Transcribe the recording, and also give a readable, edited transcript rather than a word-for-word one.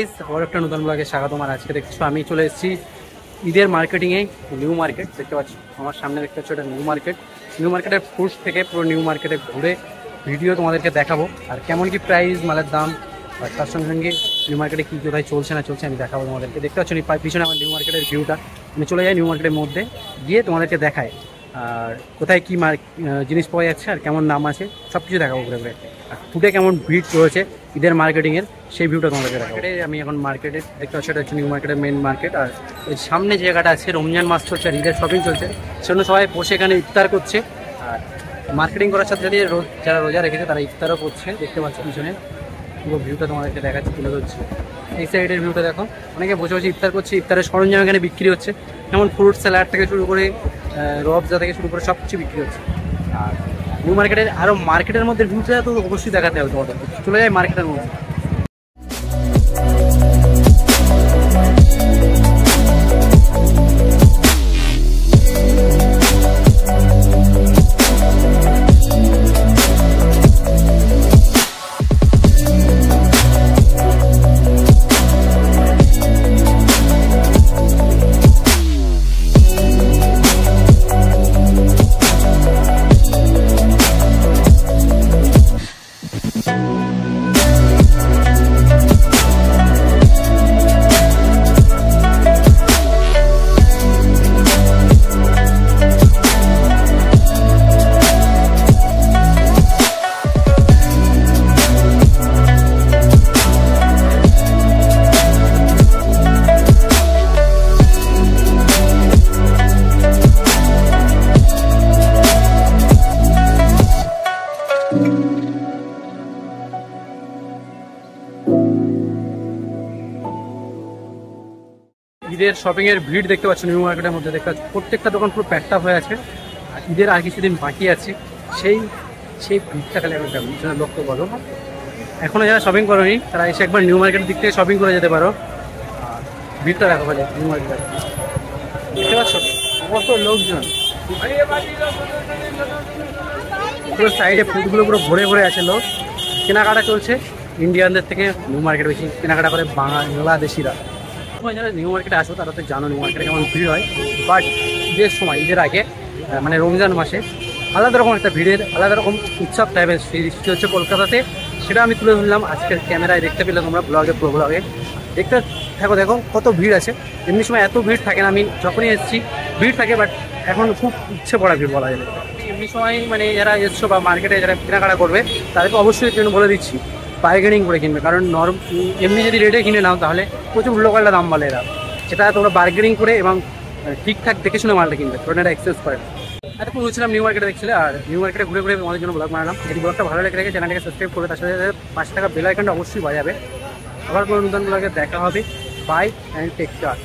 Guys, और একটা নতুন ব্লগে স্বাগতম। আর আজকে দেখছো আমি চলে এসেছি ঈদের মার্কেটিংয়ে। নিউ মার্কেট দেখতে পাচ্ছি আমার সামনে, দেখতে পাচ্ছি এটা নিউ মার্কেট। নিউ মার্কেটের ফুড থেকে পুরো নিউ মার্কেটে ঘুরে ভিডিও তোমাদেরকে দেখাবো, আর কেমন কি প্রাইস, মালের দাম, আর তার সঙ্গে সঙ্গে নিউ মার্কেটে কী কোথায় চলছে না চলছে আমি দেখাবো তোমাদেরকে। দেখতে পাচ্ছি পিছনে আমার নিউ মার্কেটের ভিউটা। আমি চলে যাই নিউ মার্কেটের মধ্যে, গিয়ে তোমাদেরকে দেখায় আর কোথায় কী জিনিস পাওয়া যাচ্ছে আর কেমন নাম আছে সব কিছু দেখাবো ঘুরে ঘুরে। আর ফুডে কেমন ভিড় রয়েছে ঈদের মার্কেটিংয়ের সেই ভিউটা তোমাদেরকে দেখাবো। আমি এখন মার্কেটে দেখতে পাচ্ছি, এটা হচ্ছে নিউ মার্কেটের মেন মার্কেট। আর এর সামনে যে জায়গাটা আছে, রমজান মাস চলছে আর ঈদের শপিং চলছে, সেজন্য সবাই বসে এখানে ইফতার করছে। আর মার্কেটিং করার সাথে সাথে যারা রোজা রেখেছে তারা ইফতারও করছে। দেখতে পাচ্ছি পিছনে পুরো ভিউটা তোমাদেরকে দেখাচ্ছি, তুলে ধরছি। এই সাইডের ভিউটা দেখো, অনেকে বসে বসে ইফতার করছে। ইফতারের সরঞ্জাম এখানে বিক্রি হচ্ছে, যেমন ফ্রুট স্যালাড থেকে শুরু করে রবজা থেকে শুরু করে সব কিছু বিক্রি হচ্ছে। আর নিউ মার্কেটের আরও মার্কেটের মধ্যে ভিউটা তো অবশ্যই দেখাতে হবে তোমাদের। চলে যায় মার্কেটের মধ্যে। ঈদের শপিংয়ের ভিড় দেখতে পাচ্ছ নিউ মার্কেটের মধ্যে। দেখতে পাচ্ছি প্রত্যেকটা দোকান পুরো প্যাকটা হয়ে আছে। আর ঈদের আর কিছুদিন বাকি আছে, সেই ভিড়টা খালি একবার লক্ষ্য করো। এখনও যারা শপিং করোনি তারা এসে একবার নিউ মার্কেটের দিক থেকে শপিং করে যেতে পারো। আর ভিড়টা দেখো খালি নিউ মার্কেটে, দেখতে পাচ্ছ কত লোকজন। পুরো সাইডে ফুডগুলো পুরো ভরে ভরে আছে লোক, কেনাকাটা চলছে। ইন্ডিয়ানদের থেকে নিউ মার্কেট বেশি কেনাকাটা করে বাংলাদেশিরা। যারা নিউ মার্কেটে আসো তারা তো জানো নিউ মার্কেটে কেমন ভিড় হয়। বাট ঈদের সময়, ঈদের আগে মানে রমজান মাসে আলাদা রকম একটা ভিড়ের, আলাদা রকম উৎসব টাইপের সৃষ্টি হচ্ছে কলকাতাতে। সেটা আমি তুলে ধরলাম আজকের ক্যামেরায়, দেখতে পেলে তোমরা ব্লগে দেখতে থাকো। দেখো কত ভিড় আছে। এমনি সময় এত ভিড় থাকে না, আমি যখনই এসেছি ভিড় থাকে, বাট এখন খুব ইচ্ছে পড়া ভিড় বলা যাবে। এমনি সময় মানে যারা এসছো বা মার্কেটে যারা কেনাকাটা করবে তাদেরকে অবশ্যই জন্য বলে দিচ্ছি বার্গেনিং করে কিনবে, কারণ এমনি যদি রেটে কিনে নাও তাহলে প্রচুর লোকালটা দাম বলে এরা। সেটা তোমরা বার্গেনিং করে এবং ঠিকঠাক দেখে শুনে মালটা কিনবে, কারণ এটা এক্সেস করে। এতক্ষণ বলছিলাম নিউ মার্কেটে দেখছিলে, আর নিউ মার্কেটে ঘুরে ঘুরে আমাদের জন্য ব্লগ বানালাম। যদি ব্লগটা ভালো লেগে থাকে চ্যানেলটাকে সাবস্ক্রাইব করবে, তার সাথে পাশে থাকা বেল আইকনটা অবশ্যই বাজাবে। আবার কোনো নতুন ব্লগে দেখা হবে। Bye and take care.